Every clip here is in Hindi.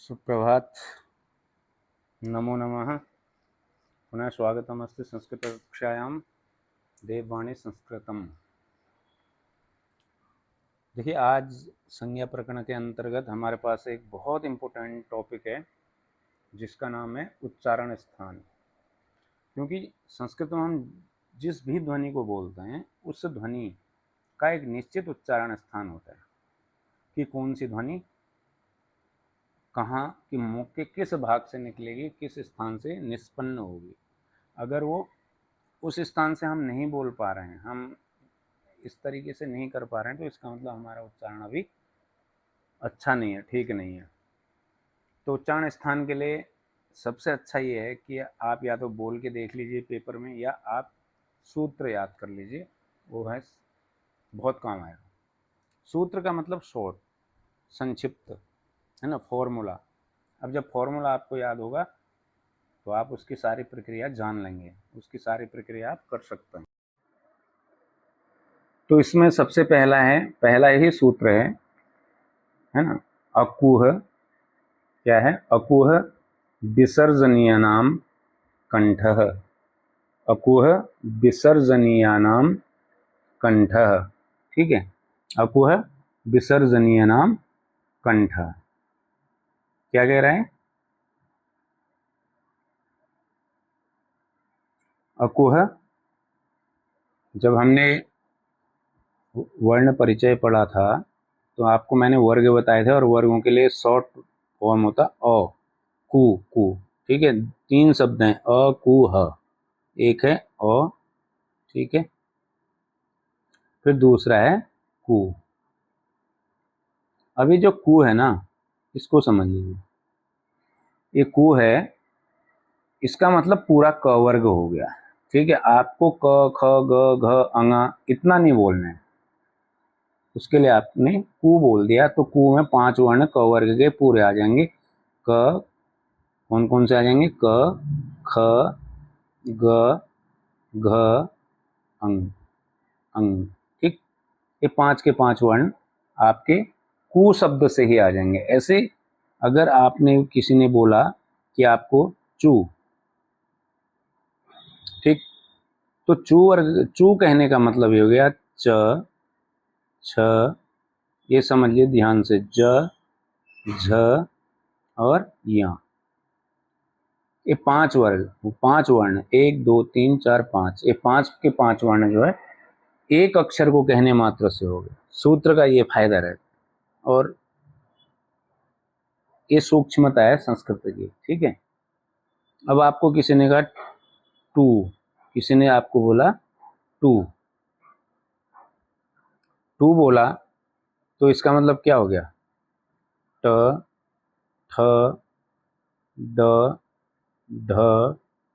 सुप्रभात। नमो नमः। पुनः स्वागतमस्ति संस्कृतकक्षायां देववाणी संस्कृतम। देखिए, आज संज्ञा प्रकरण के अंतर्गत हमारे पास एक बहुत इम्पोर्टेंट टॉपिक है जिसका नाम है उच्चारण स्थान। क्योंकि संस्कृत में हम जिस भी ध्वनि को बोलते हैं उस ध्वनि का एक निश्चित उच्चारण स्थान होता है कि कौन सी ध्वनि कहाँ की मुख के किस भाग से निकलेगी, किस स्थान से निष्पन्न होगी। अगर वो उस स्थान से हम नहीं बोल पा रहे हैं, हम इस तरीके से नहीं कर पा रहे हैं, तो इसका मतलब हमारा उच्चारण अभी अच्छा नहीं है, ठीक नहीं है। तो उच्चारण स्थान के लिए सबसे अच्छा ये है कि आप या तो बोल के देख लीजिए पेपर में, या आप सूत्र याद कर लीजिए, वो है बहुत काम आएगा। सूत्र का मतलब शॉर्ट, संक्षिप्त, है ना, फॉर्मूला। अब जब फॉर्मूला आपको याद होगा तो आप उसकी सारी प्रक्रिया जान लेंगे, उसकी सारी प्रक्रिया आप कर सकते हैं। तो इसमें सबसे पहला यही सूत्र है ना। अकुह क्या है? अकुह विसर्जनीयानाम कंठः। अकुह विसर्जनीयानाम कंठः। ठीक है, अकुह विसर्जनीयानाम कंठः। क्या कह रहा है? अकुह, जब हमने वर्ण परिचय पढ़ा था तो आपको मैंने वर्ग बताए थे, और वर्गों के लिए शॉर्ट फॉर्म होता अ कु कु। ठीक है, 3 शब्द हैं, अ कु ह। एक है अ, ठीक है, फिर दूसरा है कु। अभी जो कु है ना, इसको समझ लीजिए। ये कु है, इसका मतलब पूरा क वर्ग हो गया। ठीक है, आपको क ख ग घ अंगा इतना नहीं बोलना है, उसके लिए आपने कु बोल दिया तो कु में 5 वर्ण क वर्ग के पूरे आ जाएंगे। क कौन कौन से आ जाएंगे? क, ख, ग, घ, अंग, अंग। ठीक, ये 5 के 5 वर्ण आपके कु शब्द से ही आ जाएंगे। ऐसे अगर आपने किसी ने बोला कि आपको चू, ठीक, तो चू वर्ग, चू कहने का मतलब ये हो गया च, छ, ये समझ लिए ध्यान से, ज, झ और या। ये 5 वर्ग, 5 वर्ण, 1 2 3 4 5, ये 5 के 5 वर्ण जो है एक अक्षर को कहने मात्र से हो गया। सूत्र का ये फायदा रहता, और ये सूक्ष्मता है संस्कृत की। ठीक है, अब आपको किसी ने कहा टू, किसी ने आपको बोला टू, टू बोला तो इसका मतलब क्या हो गया? ट, ठ, ड, ढ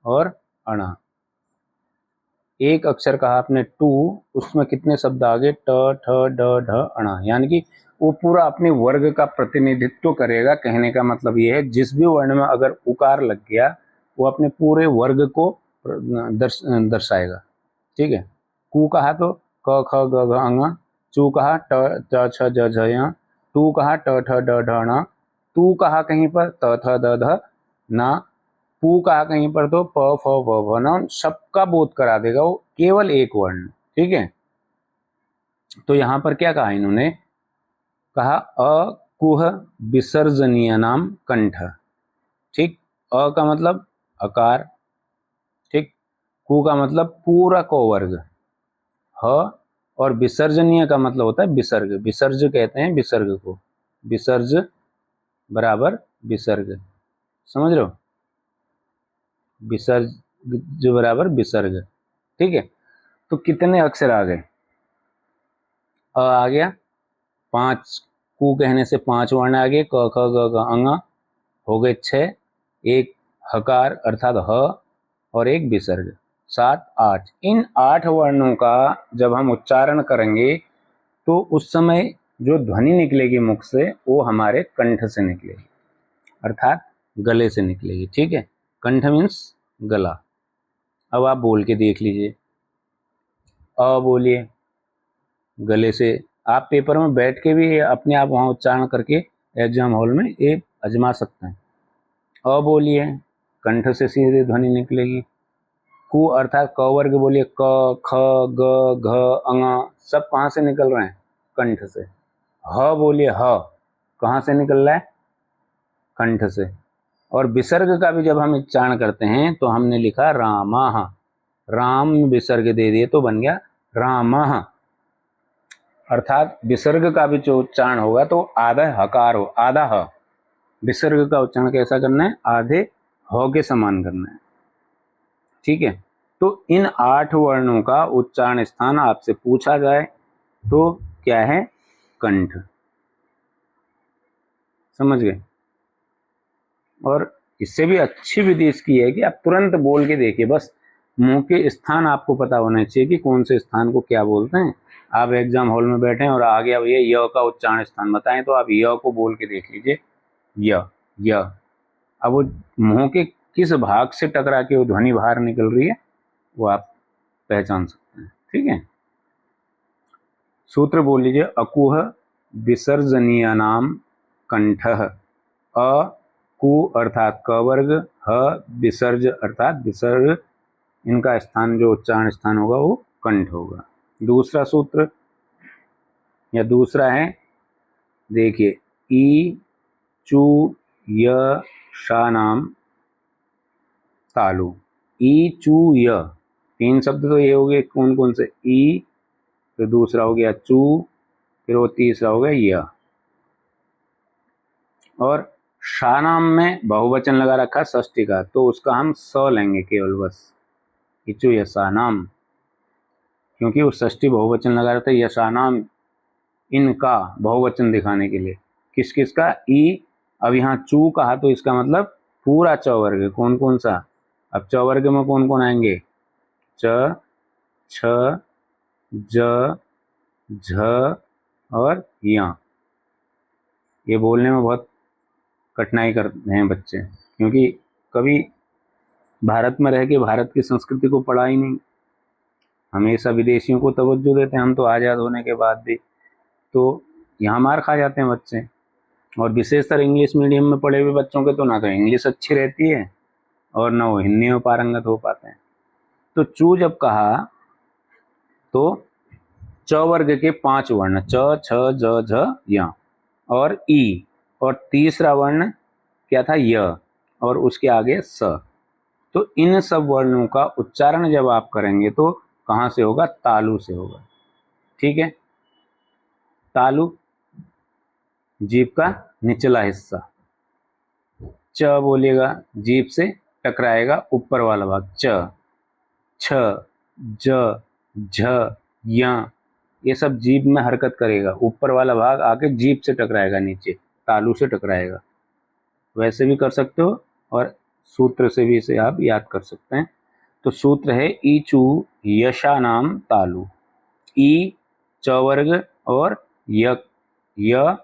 और अणा। एक अक्षर कहा आपने टू, उसमें कितने शब्द आ गए? ट, ठ, ड, ढ, अणा। यानी कि वो पूरा अपने वर्ग का प्रतिनिधित्व करेगा। कहने का मतलब ये है, जिस भी वर्ण में अगर उकार लग गया वो अपने पूरे वर्ग को दर्शाएगा। ठीक है, कु कहा तो क ख ग घ अंग, चू कहा ट छ ज झ य, टू कहा ट ठ ड ढ ण, तू कहा कहीं पर त थ द ध ना, पू कहा कहीं पर तो प फ ब भ न। सबका बोध करा देगा वो, केवल एक वर्ण। ठीक है, तो यहां पर क्या कहा इन्होंने? कहा अकुह विसर्जनीय नाम कंठ। ठीक, अ का मतलब अकार, ठीक, कु का मतलब पूरा को वर्ग, ह, और विसर्जनीय का मतलब होता है विसर्ग। विसर्ज कहते हैं विसर्ग को, विसर्ज बराबर विसर्ग। समझ रहे हो? विसर्ज बराबर विसर्ग। ठीक है, तो कितने अक्षर आ गए? अ आ गया 5, कु कहने से 5 वर्ण आ गए, क ख ग घ अंग हो गए 6, एक हकार अर्थात ह, और एक विसर्ग, 7 8। इन 8 वर्णों का जब हम उच्चारण करेंगे तो उस समय जो ध्वनि निकलेगी मुख से वो हमारे कंठ से निकलेगी, अर्थात गले से निकलेगी। ठीक है, कंठ मीन्स गला। अब आप बोल के देख लीजिए, अ बोलिए गले से। आप पेपर में बैठ के भी अपने आप वहाँ उच्चारण करके एग्जाम हॉल में ये आजमा सकते हैं। अ बोलिए, कंठ से सीधे ध्वनि निकलेगी। कु अर्थात क वर्ग बोलिए, क, ख, ग, घ, अंग सब कहाँ से निकल रहे हैं? कंठ से। ह बोलिए, ह कहाँ से निकल रहा है? कंठ से। और विसर्ग का भी जब हम उच्चारण करते हैं तो हमने लिखा रामः, राम विसर्ग दे दिए तो बन गया रामः। अर्थात विसर्ग का भी जो उच्चारण होगा तो आधा हकार हो, आधा ह। विसर्ग का उच्चारण कैसा करना है? आधे ह के समान करना है। ठीक है, तो इन 8 वर्णों का उच्चारण स्थान आपसे पूछा जाए तो क्या है? कंठ। समझ गए? और इससे भी अच्छी विधि इसकी है कि आप तुरंत बोल के देखिए, बस मुंह के स्थान आपको पता होना चाहिए कि कौन से स्थान को क्या बोलते हैं। आप एग्जाम हॉल में बैठे हैं और आगे अब ये य का उच्चारण स्थान बताएं तो आप य को बोल के देख लीजिए, य य। अब वो मुंह के किस भाग से टकरा के वो ध्वनि बाहर निकल रही है वो आप पहचान सकते हैं। ठीक है, सूत्र बोल लीजिए, अकुह विसर्जनीय नाम कंठः। अ कु अर्थात क वर्ग, ह विसर्ज अर्थात विसर्ग, इनका स्थान जो उच्चारण स्थान होगा वो कंठ होगा। दूसरा सूत्र या दूसरा है, देखिए, ई चू य शा नाम तालु। ई चू य, 3 शब्द तो ये हो गए, कौन कौन से? ई, फिर दूसरा हो गया चू, फिर वो तीसरा हो गया य। और शा नाम में बहुवचन लगा रखा षष्ठी का, तो उसका हम स लेंगे केवल, बस इचु यशा नाम, क्योंकि वो षष्ठी बहुवचन लगा रहता है। यशा नाम इनका बहुवचन दिखाने के लिए। किस किस का? ई। अब यहाँ चू कहा तो इसका मतलब पूरा चौवर्ग। कौन कौन सा? अब चौवर्ग में कौन कौन आएंगे? च, छ, ज, झ और या। ये बोलने में बहुत कठिनाई करते हैं बच्चे, क्योंकि कभी भारत में रह के भारत की संस्कृति को पढ़ा ही नहीं, हमेशा विदेशियों को तवज्जो देते हैं। हम तो आज़ाद होने के बाद भी तो यहाँ मार खा जाते हैं बच्चे। और विशेषकर इंग्लिश मीडियम में पढ़े हुए बच्चों के तो ना तो इंग्लिश अच्छी रहती है और ना वो हिंदी में पारंगत हो पाते हैं। तो चू जब कहा तो च वर्ग के 5 वर्ण, च, छ, ज, झ, या और ई, और तीसरा वर्ण क्या था? य, और उसके आगे स। तो इन सब वर्णों का उच्चारण जब आप करेंगे तो कहाँ से होगा? तालु से होगा। ठीक है, तालु जीभ का निचला हिस्सा। च बोलिएगा, जीभ से टकराएगा ऊपर वाला भाग, च, छ, ज, झ, या, ये सब जीभ में हरकत करेगा। ऊपर वाला भाग आके जीभ से टकराएगा, नीचे तालु से टकराएगा। वैसे भी कर सकते हो और सूत्र से भी इसे आप याद कर सकते हैं। तो सूत्र है ईचू यशा नाम तालु। ई च वर्ग और य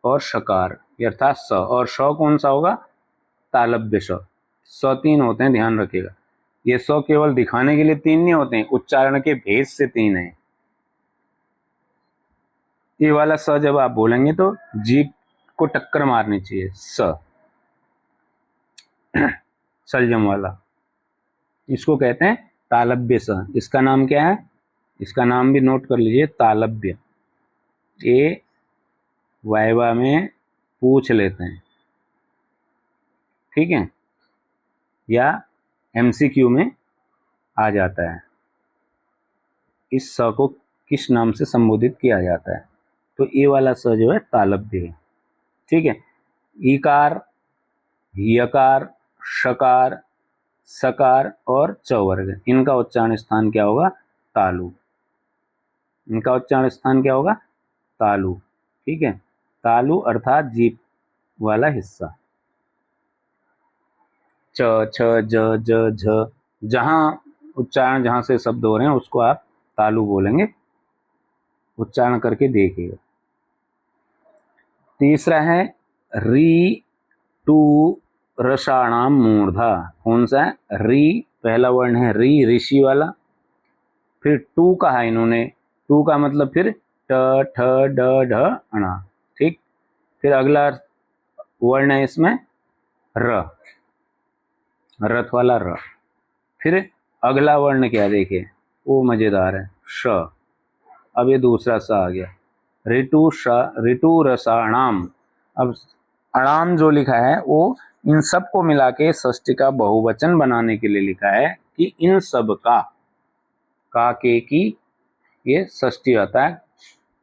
और शकार अर्थात स, और श कौन सा होगा? तालव्य स। 3 होते हैं, ध्यान रखिएगा। ये 100 केवल दिखाने के लिए 3 नहीं होते हैं, उच्चारण के भेद से 3 है। ये वाला स जब आप बोलेंगे तो जीभ को टक्कर मारनी चाहिए, स सलजम वाला, इसको कहते हैं तालव्य स। इसका नाम क्या है? इसका नाम भी नोट कर लीजिए, तालव्य। ये वाइवा में पूछ लेते हैं, ठीक है, या एमसीक्यू में आ जाता है। इस स को किस नाम से संबोधित किया जाता है? तो ये वाला स जो है तालव्य है। ठीक है, ईकार, यकार, शकार, सकार और च वर्ग, इनका उच्चारण स्थान क्या होगा? तालु। इनका उच्चारण स्थान क्या होगा? तालु। ठीक है, तालु अर्थात जीभ वाला हिस्सा। च, छ, ज, झ, जहाँ उच्चारण जहाँ से शब्द हो रहे हैं उसको आप तालु बोलेंगे। उच्चारण करके देखिएगा। तीसरा है री टू रसाणाम मूर्धा। कौन सा है? री, पहला वर्ण है री, ऋषि वाला। फिर टू कहा इन्होंने, टू का मतलब फिर ट, ठ, ड, ढ, अणा। ठीक, फिर अगला वर्ण है इसमें र, रथ वाला र। फिर अगला वर्ण क्या देखिए, वो मजेदार है, श। अब ये दूसरा सा आ गया, ऋतु श, ऋतु रसाणाम। अब अणाम जो लिखा है वो इन सब को मिला के षष्ठी का बहुवचन बनाने के लिए लिखा है कि इन सब का के की ये षष्ठी आता है।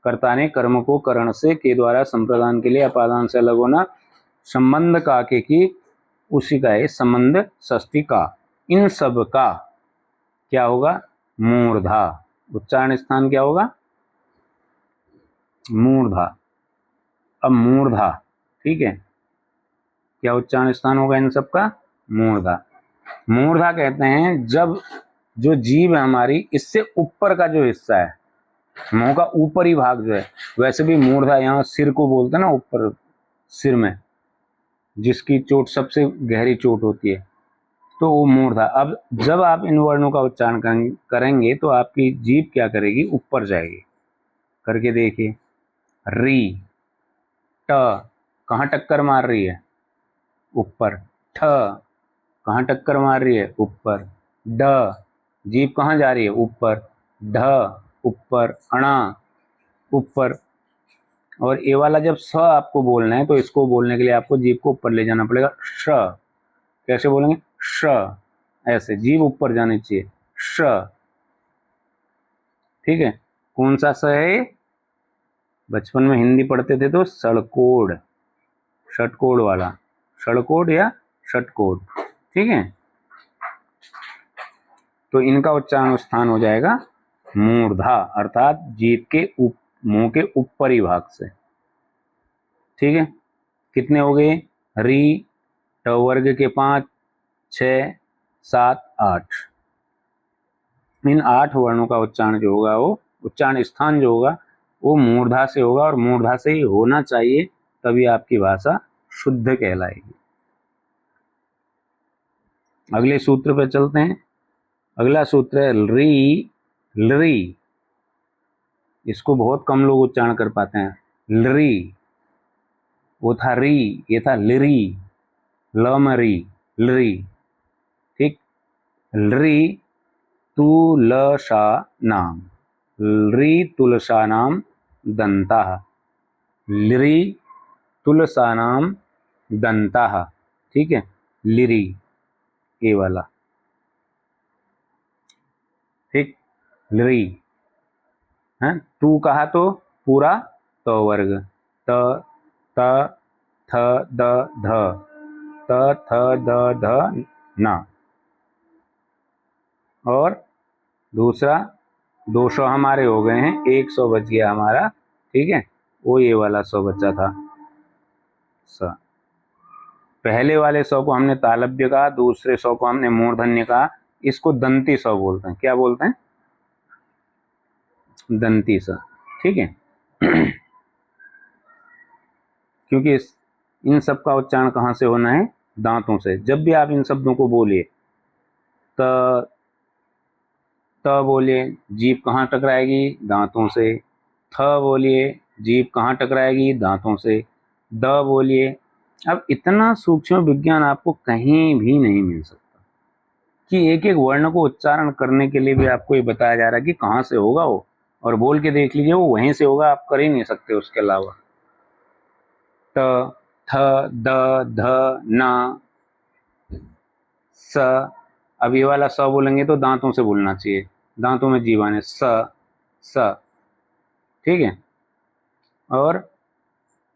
कर्ता ने कर्म को करण से के द्वारा संप्रदान के लिए अपादान से अलग होना, संबंध का के की उसी का है संबंध षष्ठी का। इन सब का क्या होगा, मूर्धा। उच्चारण स्थान क्या होगा, मूर्धा। अब मूर्धा, ठीक है, क्या उच्चारण स्थान होगा इन सब का, मूर्धा। मूर्धा कहते हैं जब जो जीव है हमारी इससे ऊपर का जो हिस्सा है, मुंह का ऊपरी भाग जो है, वैसे भी मूर्धा यहाँ सिर को बोलते हैं ना, ऊपर सिर में जिसकी चोट सबसे गहरी चोट होती है, तो वो मूर्धा। अब जब आप इन वर्णों का उच्चारण करेंगे तो आपकी जीभ क्या करेगी, ऊपर जाएगी। करके देखिए, री, ट कहाँ टक्कर मार रही है, ऊपर। ठ कहाँ टक्कर मार रही है, ऊपर। ड जीभ कहाँ जा रही है, ऊपर। ढ ऊपर। अणा ऊपर। और ये वाला जब स आपको बोलना है तो इसको बोलने के लिए आपको जीभ को ऊपर ले जाना पड़ेगा। श कैसे बोलेंगे, श, ऐसे जीभ ऊपर जानी चाहिए, श। ठीक है, कौन सा स है, बचपन में हिंदी पढ़ते थे तो सड़कोड़, षटकोड़ वाला, सड़कोड़ या षटकोड़, ठीक है। तो इनका उच्चारण स्थान हो जाएगा मूर्धा, अर्थात जीभ के मुंह के ऊपरी भाग से। ठीक है, कितने हो गए, री, ट वर्ग के 5, 6, 7, 8। इन 8 वर्णों का उच्चारण जो होगा, वो उच्चारण स्थान जो होगा वो मूर्धा से होगा, और मूर्धा से ही होना चाहिए, तभी आपकी भाषा शुद्ध कहलाएगी। अगले सूत्र पे चलते हैं। अगला सूत्र है री, लरी। इसको बहुत कम लोग उच्चारण कर पाते हैं, लरी। वो था री, ये था लिरी, लमरी, लरी। ठीक, लरी तुलसा नाम, लरी तुलसा नाम दंता, लिरी तुलसा नाम दंता। ठीक है, लिरी ये वाला, ठीक, लिरी है। तू कहा तो पूरा तो वर्ग, त, त, थ, द, ध, त, थ, द, ध, ना। और दूसरा 200 हमारे हो गए हैं, 100 बच गया हमारा, ठीक है, वो ये वाला 100 बचा था, स। पहले वाले 100 को हमने तालव्य कहा, दूसरे 100 को हमने मूर्धन्य कहा। इसको दंती 100 बोलते हैं, क्या बोलते हैं, दंती 100, ठीक है। क्योंकि इन सब का उच्चारण कहाँ से होना है, दांतों से। जब भी आप इन शब्दों को बोलिए, त बोलिए, जीभ कहाँ टकराएगी, दांतों से। थ बोलिए, जीभ कहाँ टकराएगी, दांतों से। द बोलिए। अब इतना सूक्ष्म विज्ञान आपको कहीं भी नहीं मिल सकता कि एक एक वर्ण को उच्चारण करने के लिए भी आपको ये बताया जा रहा है कि कहाँ से होगा वो, और बोल के देख लीजिए वो वहीं से होगा, आप कर ही नहीं सकते उसके अलावा। ट, थ, द, ध, न, स। अब ये वाला स बोलेंगे तो दांतों से बोलना चाहिए, दांतों में जीभ आने, स, स, ठीक है। और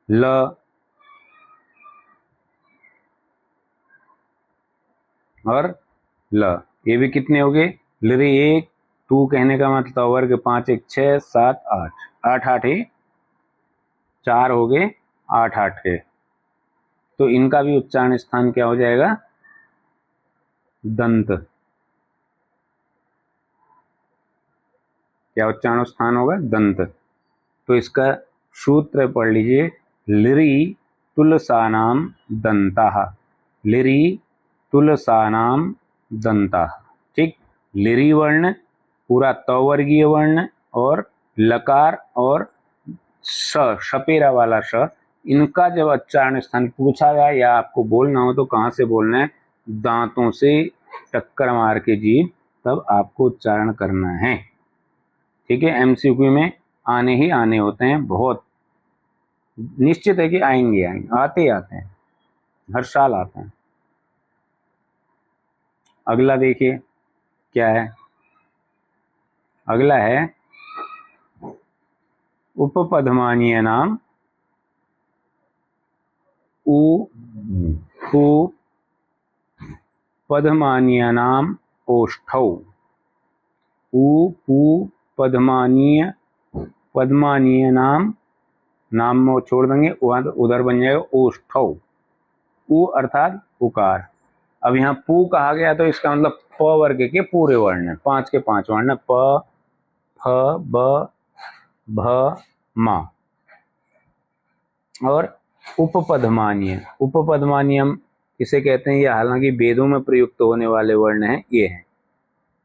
ल, और ल, ये भी कितने हो गए, लिरी 1, टू कहने का मतलब वर्ग 5, 1, 6, 7, 8, 8, 8 है, 4 हो गए, 8, 8 है। तो इनका भी उच्चारण स्थान क्या हो जाएगा, दंत। क्या उच्चारण स्थान होगा, दंत। तो इसका सूत्र पढ़ लीजिए, लिरी तुलसानाम दंता, लिरी तुलसानाम दंता। ठीक, लिरी वर्ण पूरा तवर्गीय वर्ण, और लकार और श, शपेरा वाला श, इनका जब उच्चारण स्थान पूछा जाए या आपको बोलना हो तो कहाँ से बोलना है, दांतों से टक्कर मार के जीभ तब आपको उच्चारण करना है। ठीक है, एमसीक्यू में आने ही आने होते हैं, बहुत निश्चित है कि आएंगे आते ही आते हैं, हर साल आते हैं। अगला देखिए क्या है, अगला है उपपदमानीय नाम उ पदमानीय नाम ओष्ठौ। पू पदमानीय, पदमानीय नाम में छोड़ देंगे, उधर बन जाएगा ओष्ठौ। उ अर्थात उकार। अब यहाँ पू कहा गया तो इसका मतलब प वर्ग के पूरे वर्ण है, 5 के 5 वर्ण है, प फ ब भ म। और उपपदमानीय, उपपदमानीयम किसे कहते हैं, ये हालांकि वेदों में प्रयुक्त होने वाले वर्ण हैं, ये हैं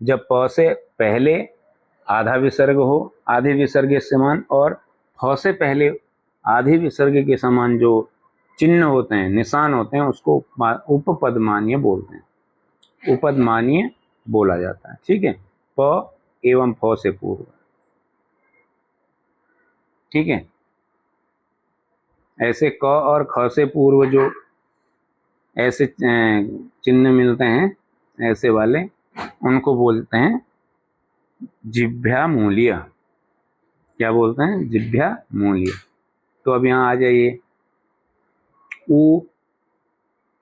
जब प से पहले आधा विसर्ग हो, आधे विसर्ग के समान, और फ से पहले आधे विसर्ग के समान जो चिन्ह होते हैं, निशान होते हैं, उसको उपपदमानीय बोलते हैं, उपपदमानीय बोला जाता है। ठीक है, प एवं फ से पूर्व। ठीक है, ऐसे क और ख से पूर्व जो ऐसे चिन्ह मिलते हैं, ऐसे वाले, उनको बोलते हैं जिह्वा मूल्य। क्या बोलते हैं, जिह्वा मूल्य। तो अब यहाँ आ जाइए, उ,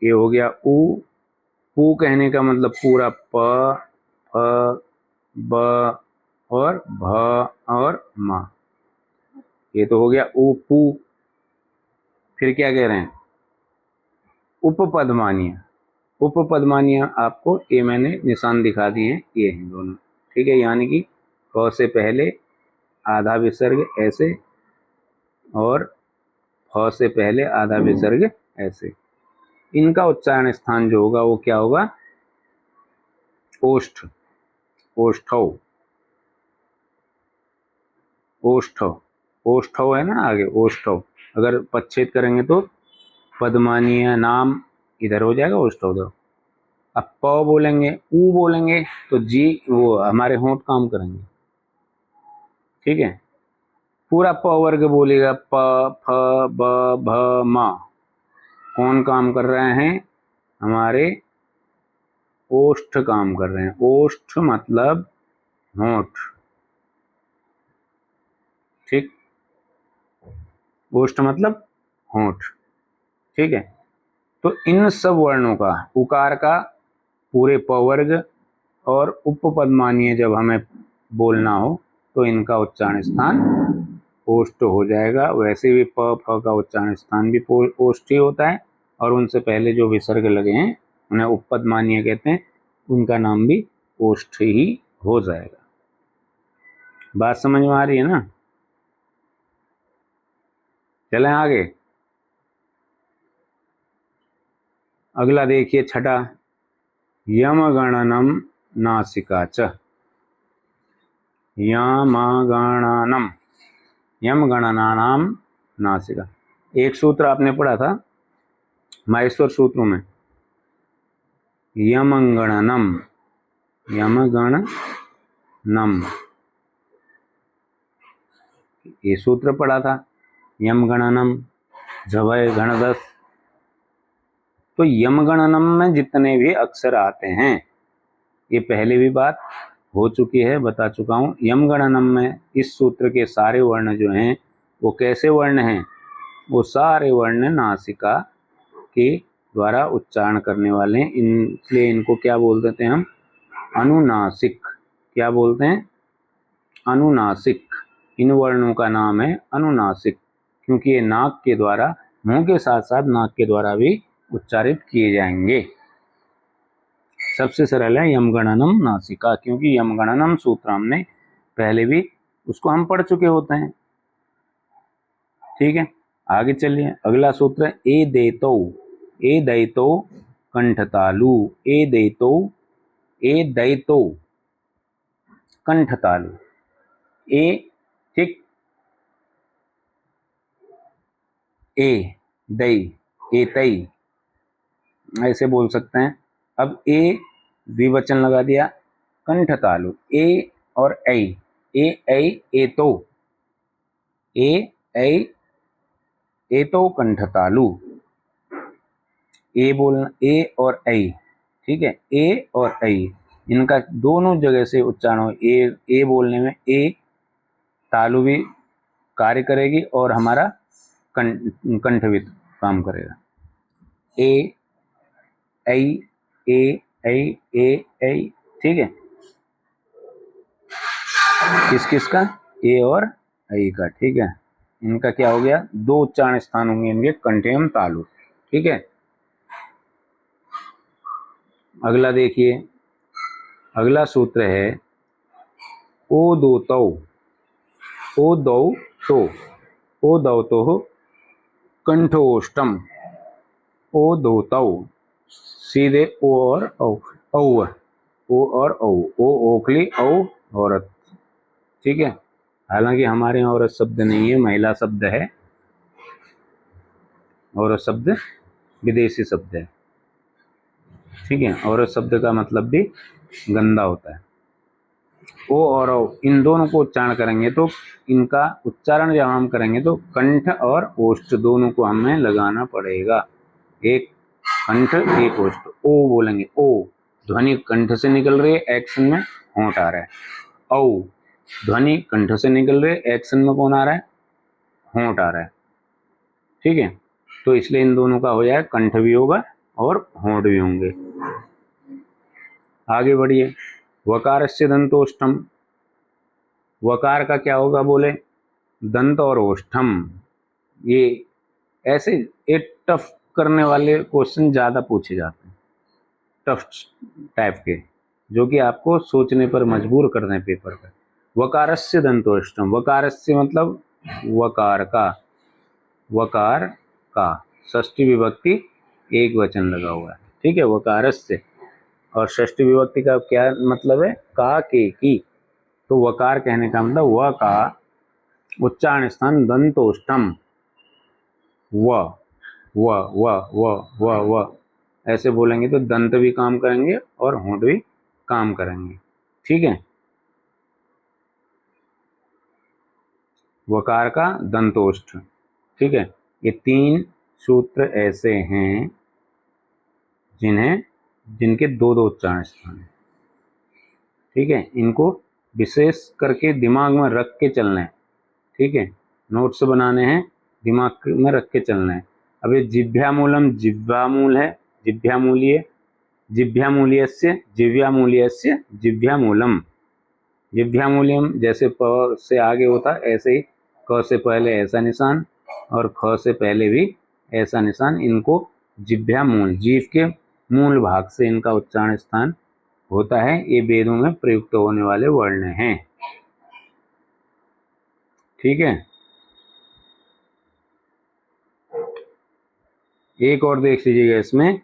ये हो गया उ। पू कहने का मतलब पूरा प फ ब और भ और म, ये तो हो गया उ पू। फिर क्या कह रहे हैं, उपपदमानीय। उपपदमानीय आपको ये मैंने निशान दिखा दिए हैं, ये हैं दोनों। ठीक है, यानी कि क से पहले आधा विसर्ग ऐसे और फ से पहले आधा विसर्ग ऐसे। इनका उच्चारण स्थान जो होगा वो क्या होगा, ओष्ठ, ओष्ठौ, ओष्ठौ, ओष्ठौ है ना आगे, ओष्ठौ। अगर पच्छेद करेंगे तो पदमानीय नाम इधर हो जाएगा, ओष्ठौ उधर। अब प बोलेंगे, ऊ बोलेंगे तो जी वो हमारे होंठ काम करेंगे। ठीक है, पूरा प वर्ग बोलेगा, प फ ब भ म, कौन काम कर रहे हैं, हमारे ओष्ठ काम कर रहे हैं। ओष्ठ मतलब होंठ। ठीक, ओष्ठ मतलब होंठ। ठीक है, तो इन सब वर्णों का, उकार का पूरे प वर्ग और उपपदमानीय जब हमें बोलना हो तो इनका उच्चारण स्थान ओष्ठ हो जाएगा। वैसे भी प फ का उच्चारण स्थान भी ओष्ठ ही होता है, और उनसे पहले जो विसर्ग लगे हैं उन्हें उपपदमानीय कहते हैं, उनका नाम भी ओष्ठ ही हो जाएगा। बात समझ में आ रही है ना? चलें आगे। अगला देखिए छठा, यमगणनम नासिका च। यमगणनम, यमगणनानाम नासिका। एक सूत्र आपने पढ़ा था माहेश्वर सूत्रों में, यमगणनम, यमगणनम, ये सूत्र पढ़ा था, यमगणनम झवय गणदस। तो यमगणनम में जितने भी अक्षर आते हैं, ये पहले भी बात हो चुकी है, बता चुका हूँ। यमगणनम में इस सूत्र के सारे वर्ण जो हैं वो कैसे वर्ण हैं, वो सारे वर्ण नासिका के द्वारा उच्चारण करने वाले हैं, इसलिए इनको क्या बोल देते हैं हम, अनुनासिक। क्या बोलते हैं, अनुनासिक। इन वर्णों का नाम है अनुनासिक, क्योंकि ये नाक के द्वारा, मुंह के साथ साथ नाक के द्वारा भी उच्चारित किए जाएंगे। सबसे सरल है यमगणनम नासिका, क्योंकि यमगणनम सूत्र हमने पहले भी उसको हम पढ़ चुके होते हैं। ठीक है, आगे चलिए। अगला सूत्र है ए देतो, ए दैतो कंठतालु, ए दैतो, ए दैतो कंठतालु। ए, ठीक, ए दई, ए तई, ऐसे बोल सकते हैं। अब ए द्विवचन लगा दिया, कंठ तालु, ए और ऐ, ए तो, ए ऐ ए तो कंठ तालु, ए बोलना, ए और ऐ, ठीक है, ए और ऐ इनका दोनों जगह से उच्चारण हो। ए बोलने में ए तालु भी कार्य करेगी और हमारा कंठ भी काम करेगा। ए ऐ, ए ऐ, ए ऐ, ठीक है, किस किस का, ए और ऐ का, ठीक है। इनका क्या हो गया, दो उच्चारण स्थान होंगे इनके, कंठ एवं तालु, ठीक है। अगला देखिए, अगला सूत्र है ओ दो तो, ओ दो तो, ओ दो तो कंठोष्टम, ओ दो तो, सीधे ओ और औ, औ, ओ और औ, ओ ओखली, औ औरत, ठीक है। हालांकि हमारे यहाँ औरत शब्द नहीं है, महिला शब्द है, औरत शब्द विदेशी शब्द है, ठीक है। औरत शब्द का मतलब भी गंदा होता है। ओ और औ इन दोनों को उच्चारण करेंगे तो इनका उच्चारण जब हम करेंगे तो कंठ और ओष्ठ दोनों को हमें लगाना पड़ेगा। एक कंठ एक ओष्ठ, ओ बोलेंगे, ओ ध्वनि कंठ से निकल रही है, एक्शन में होंठ आ रहा है। औ ध्वनि कंठ से निकल रही है, एक्शन में कौन आ रहा है, होंठ आ रहा है, ठीक है। तो इसलिए इन दोनों का हो जाए, कंठ भी होगा और होंठ भी होंगे। आगे बढ़िए, वकारस्य दंतोष्ठम, वकार का क्या होगा बोले, दंत और ओष्ठम। ये ऐसे एक टफ करने वाले क्वेश्चन ज़्यादा पूछे जाते हैं, टफ टाइप के, जो कि आपको सोचने पर मजबूर कर दें पेपर पर। वकारस्य दंतोष्ठम, वकारस्य मतलब वकार का, वकार का षष्ठी विभक्ति एक वचन लगा हुआ है, ठीक है, वकारस्य। और षष्ठी विभक्ति का क्या मतलब है, का के की, तो वकार कहने का मतलब व का उच्चारण स्थान दंतोष्ठम, व व व व व व ऐसे बोलेंगे तो दंत भी काम करेंगे और होंठ भी काम करेंगे, ठीक है। वकार का दंतोष्ठ, ठीक है। ये तीन सूत्र ऐसे हैं जिनके दो दो उच्चारण स्थान है, ठीक है। इनको विशेष करके दिमाग में रख के चलना है, ठीक है, नोट्स बनाने हैं, दिमाग में रख के चलना है। अब ये जिह्वामूलम जिह्वामूल है, जिह्वामूलीय, जिह्वामूलीयस्य जिह्वामूलीयस्य जिह्वामूलम, जिह्वामूलियम जैसे प से आगे होता है ऐसे ही क से पहले ऐसा निशान और ख से पहले भी ऐसा निशान, इनको जिह्वामूल, जीभ के मूल भाग से इनका उच्चारण स्थान होता है। ये वेदों में प्रयुक्त होने वाले वर्ण हैं, ठीक है। एक और देख लीजिएगा इसमें,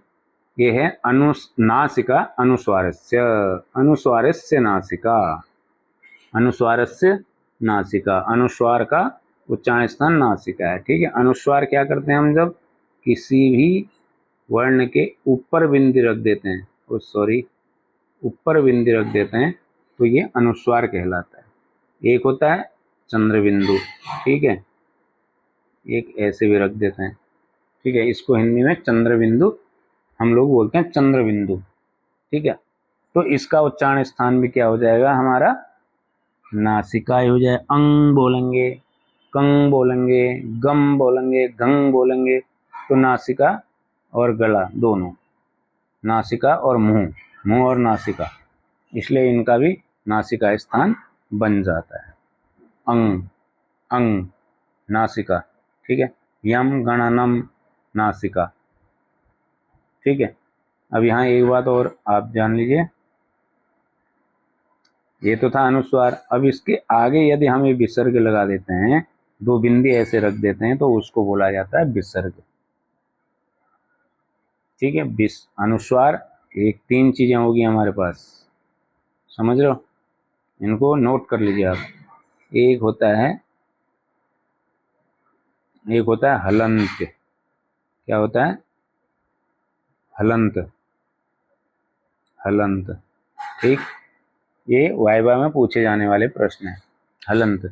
ये है नासिका अनुस्वारस्य, अनुस्वारस्य नासिका, अनुस्वारस्य नासिका, अनुस्वार का उच्चारण स्थान नासिका है, ठीक है। अनुस्वार क्या करते हैं हम, जब किसी भी वर्ण के ऊपर बिंदी रख देते हैं, सॉरी ऊपर बिंदी रख देते हैं तो ये अनुस्वार कहलाता है। एक होता है चंद्र बिंदु, ठीक है, एक ऐसे भी रख देते हैं, ठीक है, इसको हिंदी में चंद्र बिंदु हम लोग बोलते हैं, चंद्र बिंदु, ठीक है। तो इसका उच्चारण स्थान भी क्या हो जाएगा हमारा, नासिका हो जाए। अंग बोलेंगे, कंग बोलेंगे, गम बोलेंगे, गंग बोलेंगे, तो नासिका और गला दोनों, नासिका और मुंह, मुंह और नासिका, इसलिए इनका भी नासिका स्थान बन जाता है। अंग, अंग, नासिका, ठीक है। यम गणनम नासिका, ठीक है। अब यहाँ एक बात और आप जान लीजिए, ये तो था अनुस्वार। अब इसके आगे यदि हम ये विसर्ग लगा देते हैं, दो बिंदी ऐसे रख देते हैं, तो उसको बोला जाता है विसर्ग, ठीक है। अनुस्वार एक तीन चीजें होगी हमारे पास, समझ रहे हो, इनको नोट कर लीजिए आप। एक होता है एक होता है हलंत। क्या होता है? हलंत। हलंत। ठीक, ये वाइवा में पूछे जाने वाले प्रश्न हैं। हलंत।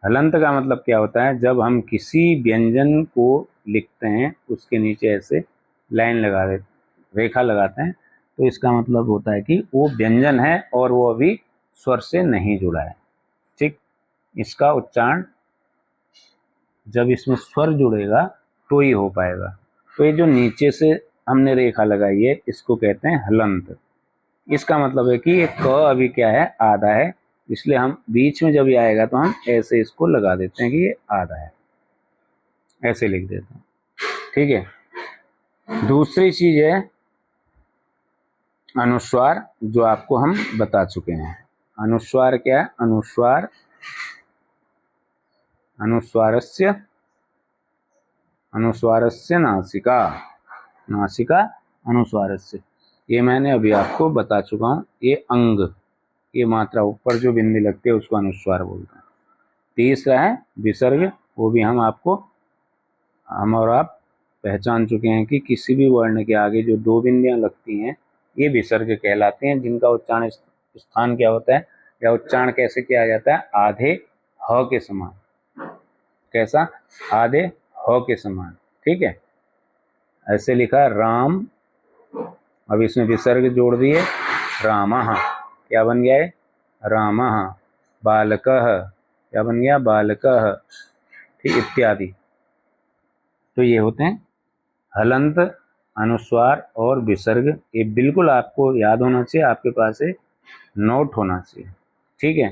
हलंत का मतलब क्या होता है? जब हम किसी व्यंजन को लिखते हैं उसके नीचे ऐसे लाइन लगा देते, रेखा लगाते हैं, तो इसका मतलब होता है कि वो व्यंजन है और वो अभी स्वर से नहीं जुड़ा है। ठीक, इसका उच्चारण जब इसमें स्वर जुड़ेगा तो ही हो पाएगा। तो ये जो नीचे से हमने रेखा लगाई है इसको कहते हैं हलंत। इसका मतलब है कि ये क अभी क्या है? आधा है, इसलिए हम बीच में जब ये आएगा तो हम ऐसे इसको लगा देते हैं कि ये आधा है, ऐसे लिख देते हैं। ठीक है। दूसरी चीज है अनुस्वार, जो आपको हम बता चुके हैं। अनुस्वार क्या है? अनुस्वार, अनुस्वारस्य, अनुस्वारस्य नासिका, नासिका अनुस्वारस्य, ये मैंने अभी आपको बता चुका हूँ। ये अंग, ये मात्रा ऊपर जो बिंदी लगती है उसको अनुस्वार बोलते हैं। तीसरा है विसर्ग, वो भी हम और आप पहचान चुके हैं कि किसी भी वर्ण के आगे जो दो बिंदियां लगती हैं ये विसर्ग कहलाते हैं, जिनका उच्चारण स्थान क्या होता है या उच्चारण कैसे किया जाता है? आधे ह के समान। कैसा? आधे ह के समान। ठीक है, ऐसे लिखा राम, अब इसमें विसर्ग जोड़ दिए, रामः, क्या बन गया है? रामः। बालकः, क्या बन गया? बालकः। ठीक, इत्यादि। तो ये होते हैं हलंत, अनुस्वार और विसर्ग। ये बिल्कुल आपको याद होना चाहिए, आपके पास है नोट होना चाहिए। ठीक है,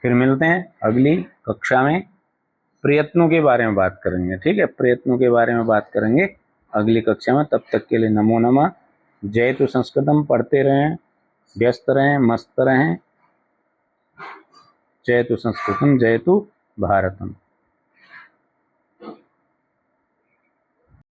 फिर मिलते हैं अगली कक्षा में, प्रयत्नों के बारे में बात करेंगे। ठीक है, प्रयत्नों के बारे में बात करेंगे अगली कक्षा में। तब तक के लिए नमो नमः। जयतु संस्कृतम। पढ़ते रहें, व्यस्त रहें, मस्त रहें। जयतु संस्कृतम, जयतु भारतम।